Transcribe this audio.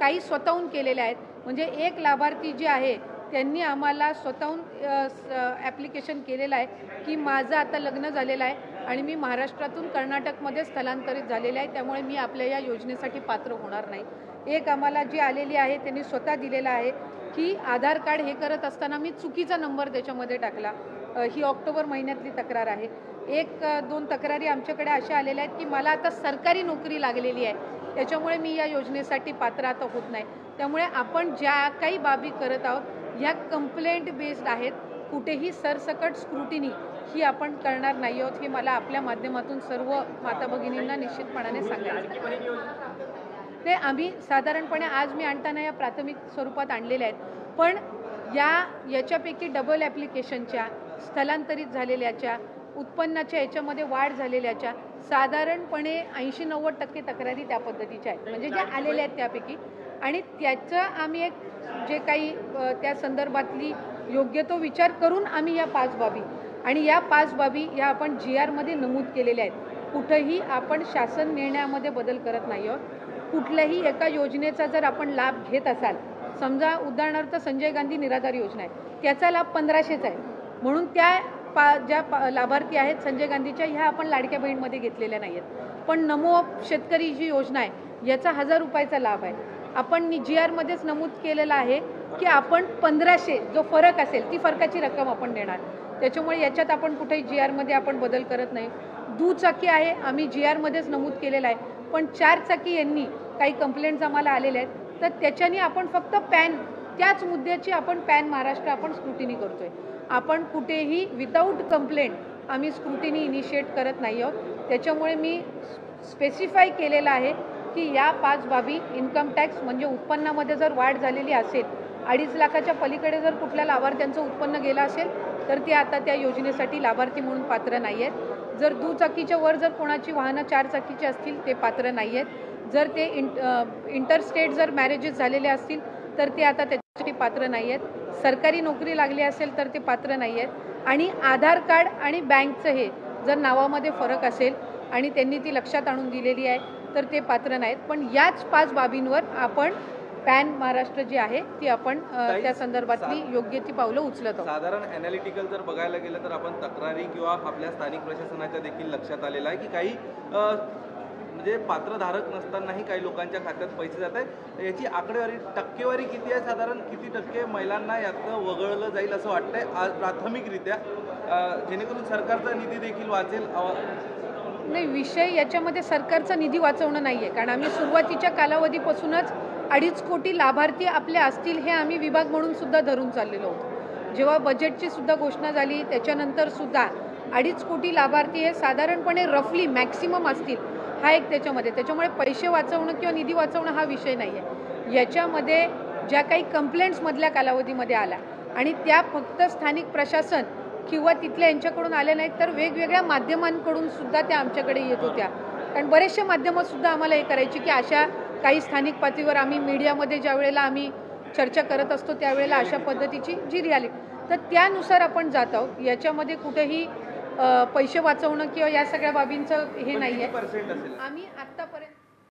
काही स्वतःहून केलेल्या आहेत. म्हणजे एक लाभार्थी जे आहे त्यांनी आम्हाला स्वतःहून ॲप्लिकेशन केलेलं आहे की माझं आता लग्न झालेलं आहे आणि मी महाराष्ट्रातून कर्नाटकमध्ये स्थलांतरित झालेलं आहे, त्यामुळे मी आपल्या या योजनेसाठी पात्र होणार नाही. एक आम्हाला जी आलेली आहे त्यांनी स्वतः दिलेला आहे की आधार कार्ड हे करत असताना मी चुकीचा नंबर त्याच्यामध्ये टाकला. ही ऑक्टोबर महिन्यातली तक्रार आहे. एक दोन तक्रारी आमच्याकडे अशा आलेल्या आहेत की मला आता सरकारी नोकरी लागलेली आहे, त्याच्यामुळे मी या योजनेसाठी पात्र आता होत नाही. त्यामुळे आपण ज्या काही बाबी करत आहोत ह्या कंप्लेंट बेस्ड आहेत. कुठेही सरसकट स्क्रुटिनी ही आपण करणार नाही आहोत, हे मला आपल्या माध्यमातून सर्व माता भगिनींना निश्चितपणाने सांगायचं. ते आम्ही साधारणपणे आज मी आणताना या प्राथमिक स्वरूपात आणलेल्या आहेत, पण याच्यापैकी डबल ॲप्लिकेशनच्या, स्थलांतरित झालेल्याच्या, उत्पन्नाच्या याच्यामध्ये वाढ झालेल्याच्या साधारणपणे 80-90% तक्रारी त्या पद्धतीच्या आहेत, म्हणजे ज्या आलेल्या आहेत त्यापैकी. आणि त्याचं आम्ही एक जे काही त्या संदर्भातली योग्य तो विचार करून आम्ही या 5 बाबी आणि या 5 बाबी या आपण GRमध्ये नमूद केलेल्या आहेत. कुठंही आपण शासन निर्णयामध्ये बदल करत नाही आहोत. कुठल्याही एका योजनेचा जर आपण लाभ घेत असाल, समजा उदाहरणार्थ संजय गांधी निराधार योजना आहे, त्याचा लाभ 1500चा आहे, म्हणून त्या ज्या लाभार्थी आहेत संजय गांधीच्या ह्या आपण लाडक्या बहीणमध्ये घेतलेल्या नाही आहेत. पण नमो शेतकरी जी योजना आहे याचा 1000 रुपयाचा लाभ आहे. आपण GRमध्येच नमूद केलेलं आहे की आपण 1500 जो फरक असेल ती फरकाची रक्कम आपण देणार. त्याच्यामुळे याच्यात आपण कुठेही GRमध्ये आपण बदल करत नाही. दुचाकी आहे आम्ही GRमध्येच नमूद केलेलं आहे, पण 4 चाकी यांनी काही कंप्लेंट्स आम्हाला आलेल्या आहेत, तर त्याच्याने आपण फक्त पॅन त्याच मुद्द्याची आपण पॅन महाराष्ट्र आपण स्क्रुटिनी करतोय. आपण कुठेही विदाऊट कंप्लेंट आम्ही स्क्रुटिनी इनिशिएट करत नाही आहोत. त्याच्यामुळे मी स्पेसिफाय केलेलं आहे की या 5 बाबी इन्कम टॅक्स म्हणजे उत्पन्नामध्ये जर वाढ झालेली असेल, 2.5 लाखाच्या पलीकडे जर कुठल्या लाभार्थ्यांचं उत्पन्न गेलं असेल तर ते आता त्या योजनेसाठी लाभार्थी म्हणून पात्र नाही आहेत. जर दुचाकीच्या वर जर कोणाची वाहनं 4 चाकीची असतील ते पात्र नाही आहेत. जर ते इंटरस्टेट जर मॅरेजेस झालेले असतील तर ते आता त्याच्यासाठी पात्र नाही आहेत. सरकारी नोकरी लागली असेल तर ते पात्र नाही आहेत. आणि आधार कार्ड आणि बँकचं हे जर नावामध्ये फरक असेल आणि त्यांनी ती लक्षात आणून दिलेली आहे तर ते पात्र नाहीत. पण याच 5 बाबींवर आपण पॅन महाराष्ट्र जी आहे ती आपण त्या संदर्भातली योग्य ती पावलं उचलत आहोत. साधारण ॲनालिटिकल जर बघायला गेलं तर आपण तक्रारी किंवा आपल्या स्थानिक प्रशासनाच्या देखील लक्षात आलेलं आहे की काही म्हणजे पात्रधारक नसतानाही काही लोकांच्या खात्यात पैसे जात आहेत. याची आकडेवारी टक्केवारी किती आहे, साधारण किती टक्के महिलांना यातनं वगळलं जाईल असं वाटतंय आज प्राथमिकरित्या, जेणेकरून सरकारचा निधी देखील वाचेल? नाही, विषय याच्यामध्ये सरकारचा निधी वाचवणं नाही आहे, कारण आम्ही सुरुवातीच्या कालावधीपासूनच 2.5 कोटी लाभार्थी आपले असतील हे आम्ही विभाग म्हणून सुद्धा धरून चाललेलो होतो. जेव्हा बजेटची सुद्धा घोषणा झाली त्याच्यानंतर सुद्धा 2.5 कोटी लाभार्थी हे साधारणपणे रफली मॅक्सिमम असतील हा एक त्याच्यामुळे पैसे वाचवणं किंवा निधी वाचवणं हा विषय नाही आहे. याच्यामध्ये ज्या काही कंप्लेंट्समधल्या कालावधीमध्ये आल्या आणि त्या फक्त स्थानिक प्रशासन किंवा तिथल्या यांच्याकडून आल्या नाहीत तर वेगवेगळ्या माध्यमांकडून सुद्धा त्या आमच्याकडे येत होत्या. कारण बरेचसे माध्यमं सुद्धा आम्हाला हे करायची की अशा काही स्थानिक पातळीवर आम्ही मीडियामध्ये ज्या वेळेला आम्ही चर्चा करत असतो त्यावेळेला अशा पद्धतीची जी रियालिटी तर त्यानुसार आपण जात आहोत. याच्यामध्ये कुठेही पैसे वाचवणं किंवा या सगळ्या बाबींचं हे नाही आहे. आम्ही आत्तापर्यंत